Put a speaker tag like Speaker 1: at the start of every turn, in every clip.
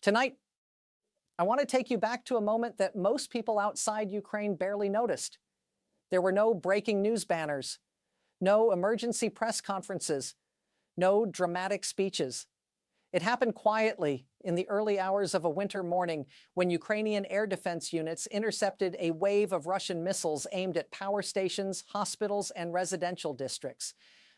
Speaker 1: Tonight, I want to take you back to a moment that most people outside Ukraine barely noticed. There were no breaking news banners, no emergency press conferences, no dramatic speeches. It happened quietly in the early hours of a winter morning when Ukrainian air defense units intercepted a wave of Russian missiles aimed at power stations, hospitals, and residential districts.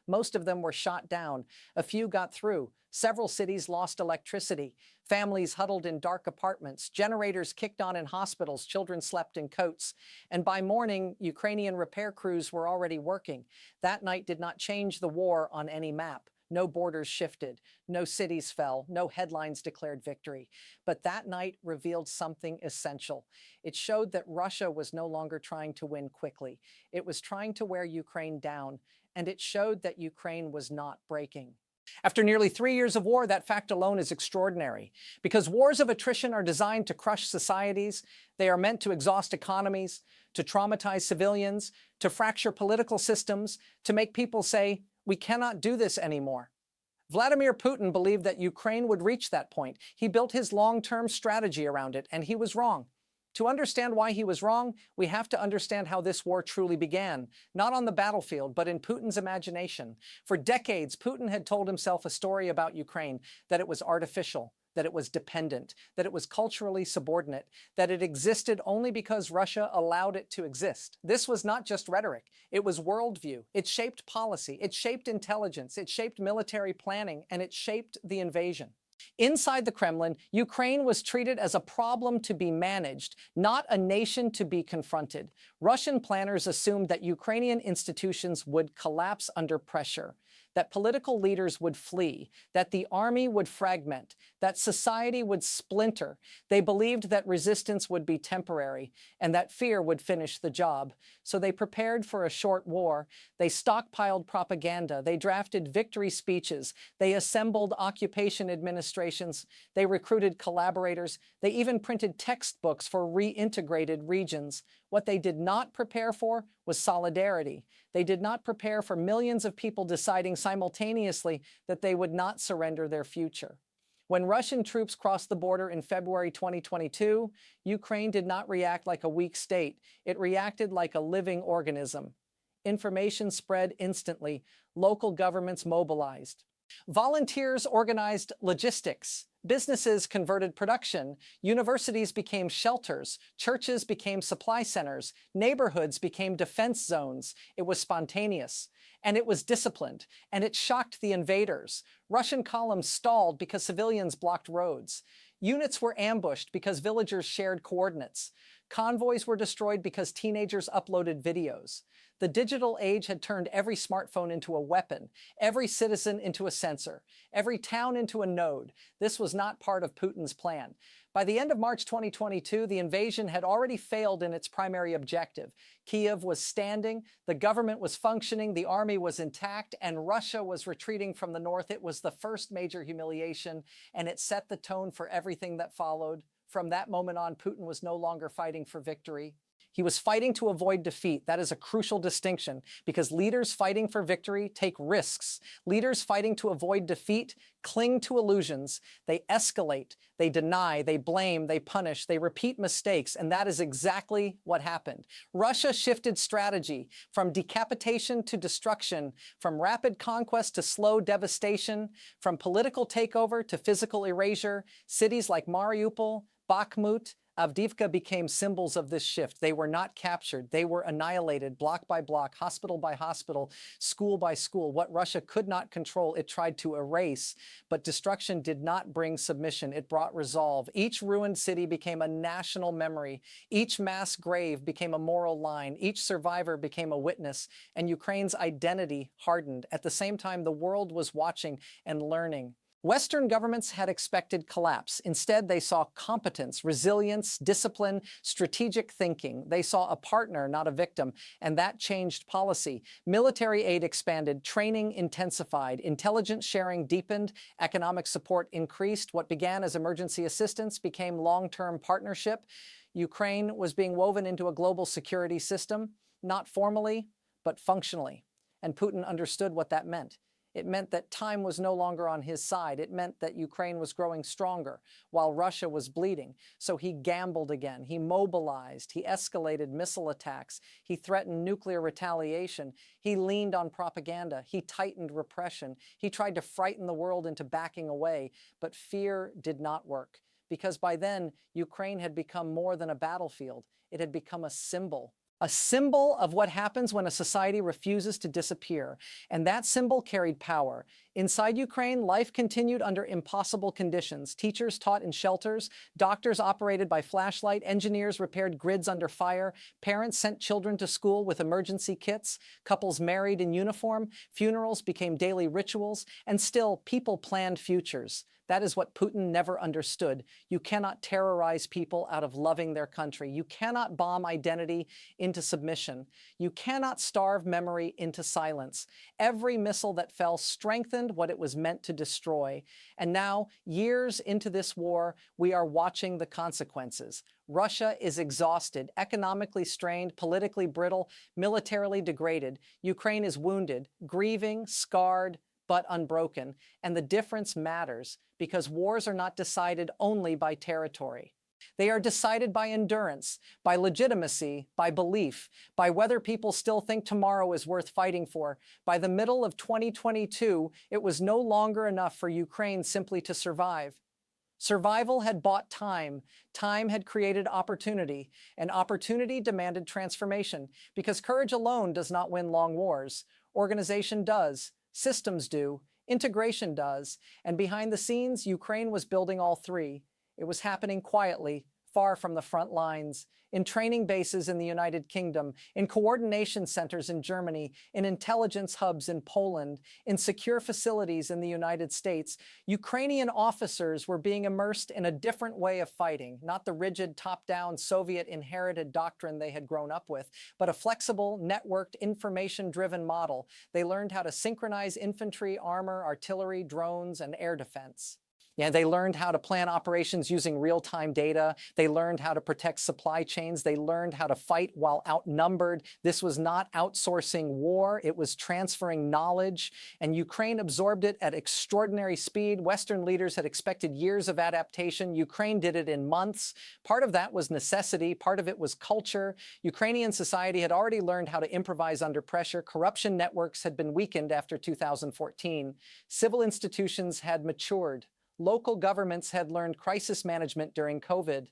Speaker 1: Most of them were shot down. A few got through. Several cities lost electricity. Families huddled in dark apartments. Generators kicked on in hospitals. Children slept in coats. And by morning, Ukrainian repair crews were already working. That night did not change the war on any map. No borders shifted, no cities fell, no headlines declared victory. But that night revealed something essential. It showed that Russia was no longer trying to win quickly. It was trying to wear Ukraine down, and it showed that Ukraine was not breaking. After nearly 3 years of war, that fact alone is extraordinary. Because wars of attrition are designed to crush societies, they are meant to exhaust economies, to traumatize civilians, to fracture political systems, to make people say, "We cannot do this anymore." Vladimir Putin believed that Ukraine would reach that point. He built his long-term strategy around it, and he was wrong. To understand why he was wrong, we have to understand how this war truly began, not on the battlefield, but in Putin's imagination. For decades, Putin had told himself a story about Ukraine, that it was artificial, that it was dependent, that it was culturally subordinate, that it existed only because Russia allowed it to exist. This was not just rhetoric, it was worldview. It shaped policy, it shaped intelligence, it shaped military planning, and it shaped the invasion. Inside the Kremlin, Ukraine was treated as a problem to be managed, not a nation to be confronted. Russian planners assumed that Ukrainian institutions would collapse under pressure, that political leaders would flee, that the army would fragment, that society would splinter. They believed that resistance would be temporary and that fear would finish the job. So they prepared for a short war. They stockpiled propaganda. They drafted victory speeches. They assembled occupation administrations. They recruited collaborators. They even printed textbooks for reintegrated regions. What they did not prepare for was solidarity. They did not prepare for millions of people deciding simultaneously that they would not surrender their future. When Russian troops crossed the border in February 2022, Ukraine did not react like a weak state. It reacted like a living organism. Information spread instantly. Local governments mobilized. Volunteers organized logistics. Businesses converted production. Universities became shelters. Churches became supply centers. Neighborhoods became defense zones. It was spontaneous. And it was disciplined. And it shocked the invaders. Russian columns stalled because civilians blocked roads. Units were ambushed because villagers shared coordinates. Convoys were destroyed because teenagers uploaded videos. The digital age had turned every smartphone into a weapon, every citizen into a sensor, every town into a node. This was not part of Putin's plan. By the end of March 2022, the invasion had already failed in its primary objective. Kyiv was standing, the government was functioning, the army was intact, and Russia was retreating from the north. It was the first major humiliation, and it set the tone for everything that followed. From that moment on, Putin was no longer fighting for victory. He was fighting to avoid defeat. That is a crucial distinction because leaders fighting for victory take risks. Leaders fighting to avoid defeat cling to illusions. They escalate, they deny, they blame, they punish, they repeat mistakes, and that is exactly what happened. Russia shifted strategy from decapitation to destruction, from rapid conquest to slow devastation, from political takeover to physical erasure. Cities like Mariupol, Bakhmut, Avdiivka became symbols of this shift. They were not captured. They were annihilated block by block, hospital by hospital, school by school. What Russia could not control, it tried to erase. But destruction did not bring submission. It brought resolve. Each ruined city became a national memory. Each mass grave became a moral line. Each survivor became a witness. And Ukraine's identity hardened. At the same time, the world was watching and learning. Western governments had expected collapse. Instead, they saw competence, resilience, discipline, strategic thinking. They saw a partner, not a victim, and that changed policy. Military aid expanded, training intensified, intelligence sharing deepened, economic support increased. What began as emergency assistance became long-term partnership. Ukraine was being woven into a global security system, not formally, but functionally. And Putin understood what that meant. It meant that time was no longer on his side. It meant that Ukraine was growing stronger while Russia was bleeding. So he gambled again. He mobilized. He escalated missile attacks. He threatened nuclear retaliation. He leaned on propaganda. He tightened repression. He tried to frighten the world into backing away. But fear did not work, because by then, Ukraine had become more than a battlefield. It had become a symbol of what happens when a society refuses to disappear. And that symbol carried power. Inside Ukraine, life continued under impossible conditions. Teachers taught in shelters, doctors operated by flashlight, engineers repaired grids under fire, parents sent children to school with emergency kits, couples married in uniform, funerals became daily rituals, and still people planned futures. That is what Putin never understood. You cannot terrorize people out of loving their country. You cannot bomb identity into submission. You cannot starve memory into silence. Every missile that fell strengthened what it was meant to destroy. And now, years into this war, we are watching the consequences. Russia is exhausted, economically strained, politically brittle, militarily degraded. Ukraine is wounded, grieving, scarred, but unbroken. And the difference matters, because wars are not decided only by territory. They are decided by endurance, by legitimacy, by belief, by whether people still think tomorrow is worth fighting for. By the middle of 2022, it was no longer enough for Ukraine simply to survive. Survival had bought time. Time had created opportunity, and opportunity demanded transformation, because courage alone does not win long wars. Organization does. Systems do, integration does, and behind the scenes, Ukraine was building all three. It was happening quietly, far from the front lines, in training bases in the United Kingdom, in coordination centers in Germany, in intelligence hubs in Poland, in secure facilities in the United States. Ukrainian officers were being immersed in a different way of fighting, not the rigid top-down Soviet inherited doctrine they had grown up with, but a flexible, networked, information-driven model. They learned how to synchronize infantry, armor, artillery, drones, and air defense. Yeah, they learned how to plan operations using real-time data. They learned how to protect supply chains. They learned how to fight while outnumbered. This was not outsourcing war. It was transferring knowledge. And Ukraine absorbed it at extraordinary speed. Western leaders had expected years of adaptation. Ukraine did it in months. Part of that was necessity. Part of it was culture. Ukrainian society had already learned how to improvise under pressure. Corruption networks had been weakened after 2014. Civil institutions had matured. Local governments had learned crisis management during COVID.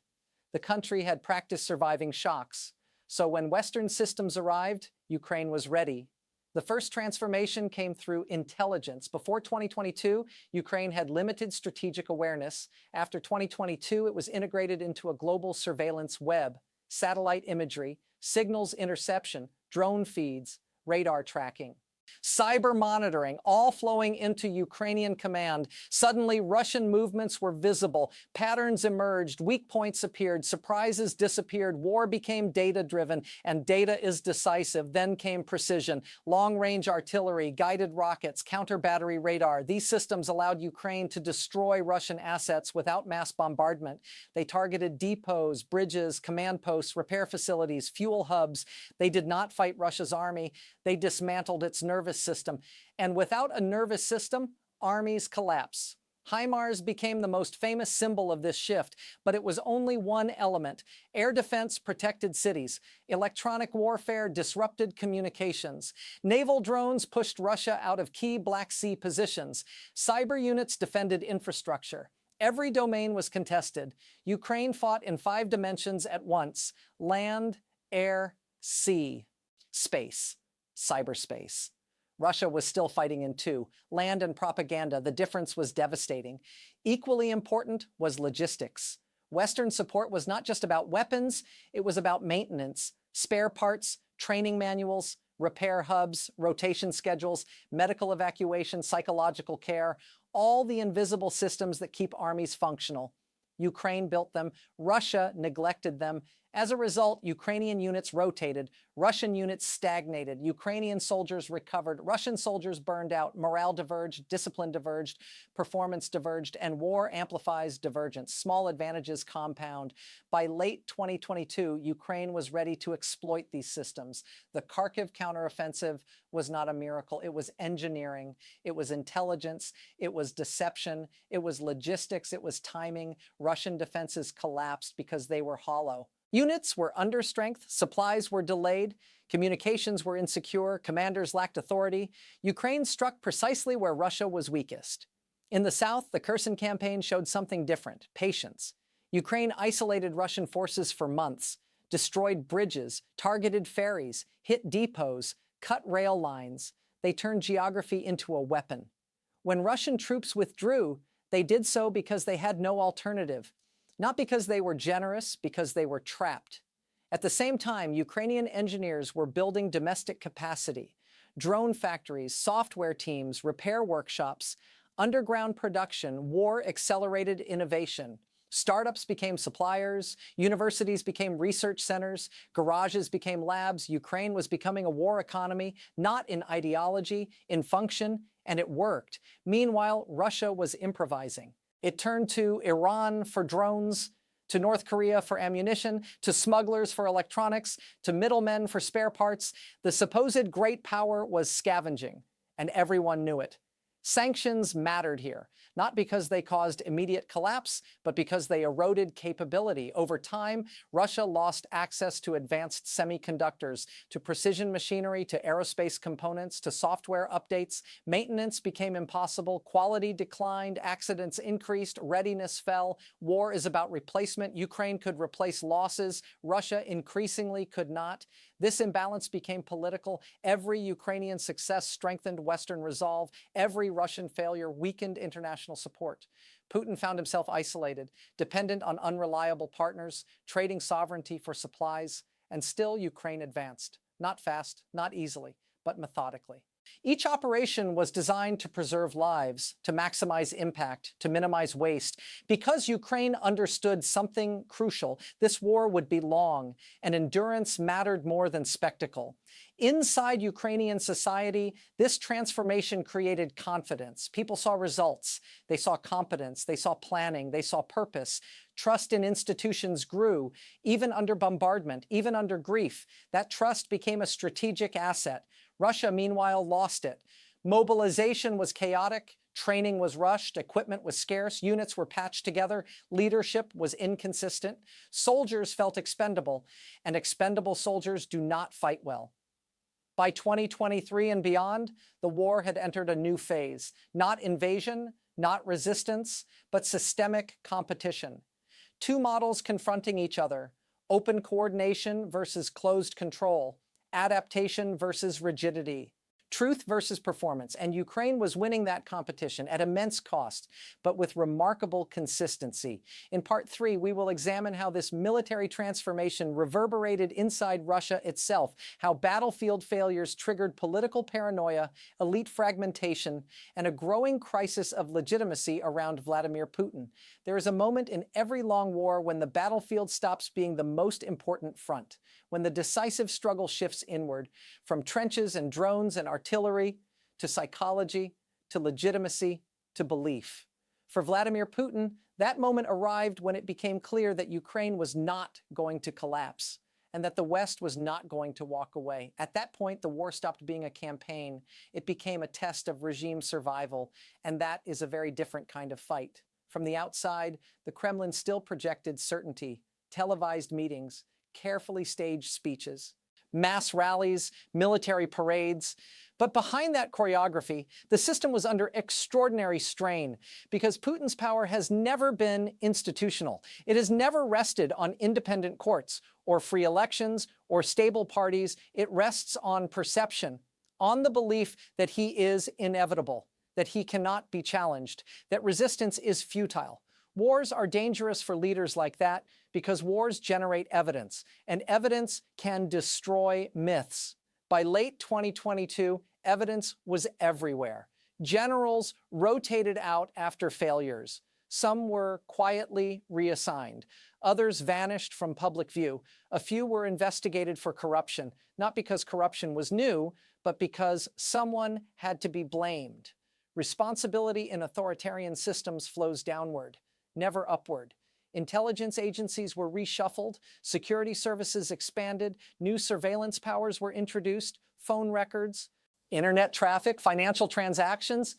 Speaker 1: The country had practiced surviving shocks. So when Western systems arrived, Ukraine was ready. The first transformation came through intelligence. Before 2022, Ukraine had limited strategic awareness. After 2022, it was integrated into a global surveillance web, satellite imagery, signals interception, drone feeds, radar tracking. Cyber monitoring, all flowing into Ukrainian command. Suddenly, Russian movements were visible. Patterns emerged. Weak points appeared. Surprises disappeared. War became data-driven, and data is decisive. Then came precision. Long-range artillery, guided rockets, counter-battery radar. These systems allowed Ukraine to destroy Russian assets without mass bombardment. They targeted depots, bridges, command posts, repair facilities, fuel hubs. They did not fight Russia's army. They dismantled its nervous system. And without a nervous system, armies collapse. HIMARS became the most famous symbol of this shift, but it was only one element. Air defense protected cities. Electronic warfare disrupted communications. Naval drones pushed Russia out of key Black Sea positions. Cyber units defended infrastructure. Every domain was contested. Ukraine fought in 5 dimensions at once: land, air, sea, space. Cyberspace. Russia was still fighting in 2, land and propaganda. The difference was devastating. Equally important was logistics. Western support was not just about weapons, it was about maintenance, spare parts, training manuals, repair hubs, rotation schedules, medical evacuation, psychological care, all the invisible systems that keep armies functional. Ukraine built them, Russia neglected them, As a result, Ukrainian units rotated, Russian units stagnated, Ukrainian soldiers recovered, Russian soldiers burned out, morale diverged, discipline diverged, performance diverged, and war amplifies divergence. Small advantages compound. By late 2022, Ukraine was ready to exploit these systems. The Kharkiv counteroffensive was not a miracle. It was engineering, it was intelligence, it was deception, it was logistics, it was timing. Russian defenses collapsed because they were hollow. Units were under strength, supplies were delayed, communications were insecure, commanders lacked authority. Ukraine struck precisely where Russia was weakest. In the south, the Kherson campaign showed something different: patience. Ukraine isolated Russian forces for months, destroyed bridges, targeted ferries, hit depots, cut rail lines. They turned geography into a weapon. When Russian troops withdrew, they did so because they had no alternative. Not because they were generous, because they were trapped. At the same time, Ukrainian engineers were building domestic capacity. Drone factories, software teams, repair workshops, underground production, war accelerated innovation. Startups became suppliers, universities became research centers, garages became labs. Ukraine was becoming a war economy, not in ideology, in function, and it worked. Meanwhile, Russia was improvising. It turned to Iran for drones, to North Korea for ammunition, to smugglers for electronics, to middlemen for spare parts. The supposed great power was scavenging, and everyone knew it. Sanctions mattered here, not because they caused immediate collapse, but because they eroded capability. Over time, Russia lost access to advanced semiconductors, to precision machinery, to aerospace components, to software updates. Maintenance became impossible, quality declined, accidents increased, readiness fell. War is about replacement. Ukraine could replace losses. Russia increasingly could not. This imbalance became political. Every Ukrainian success strengthened Western resolve. Every Russian failure weakened international support. Putin found himself isolated, dependent on unreliable partners, trading sovereignty for supplies, and still Ukraine advanced. Not fast, not easily, but methodically. Each operation was designed to preserve lives, to maximize impact, to minimize waste. Because Ukraine understood something crucial, this war would be long, and endurance mattered more than spectacle. Inside Ukrainian society, this transformation created confidence. People saw results. They saw competence. They saw planning. They saw purpose. Trust in institutions grew, even under bombardment, even under grief. That trust became a strategic asset. Russia, meanwhile, lost it. Mobilization was chaotic. Training was rushed. Equipment was scarce. Units were patched together. Leadership was inconsistent. Soldiers felt expendable, and expendable soldiers do not fight well. By 2023 and beyond, the war had entered a new phase. Not invasion, not resistance, but systemic competition. Two models confronting each other: open coordination versus closed control, adaptation versus rigidity, truth versus performance. And Ukraine was winning that competition at immense cost, but with remarkable consistency. In part 3, we will examine how this military transformation reverberated inside Russia itself, how battlefield failures triggered political paranoia, elite fragmentation, and a growing crisis of legitimacy around Vladimir Putin. There is a moment in every long war when the battlefield stops being the most important front, when the decisive struggle shifts inward, from trenches and drones and artillery, to psychology, to legitimacy, to belief. For Vladimir Putin, that moment arrived when it became clear that Ukraine was not going to collapse, and that the West was not going to walk away. At that point, the war stopped being a campaign. It became a test of regime survival, and that is a very different kind of fight. From the outside, the Kremlin still projected certainty, televised meetings, carefully staged speeches, mass rallies, military parades. But behind that choreography, the system was under extraordinary strain because Putin's power has never been institutional. It has never rested on independent courts or free elections or stable parties. It rests on perception, on the belief that he is inevitable, that he cannot be challenged, that resistance is futile. Wars are dangerous for leaders like that because wars generate evidence, and evidence can destroy myths. By late 2022, evidence was everywhere. Generals rotated out after failures. Some were quietly reassigned. Others vanished from public view. A few were investigated for corruption, not because corruption was new, but because someone had to be blamed. Responsibility in authoritarian systems flows downward, never upward. Intelligence agencies were reshuffled, security services expanded, new surveillance powers were introduced, phone records, internet traffic, financial transactions,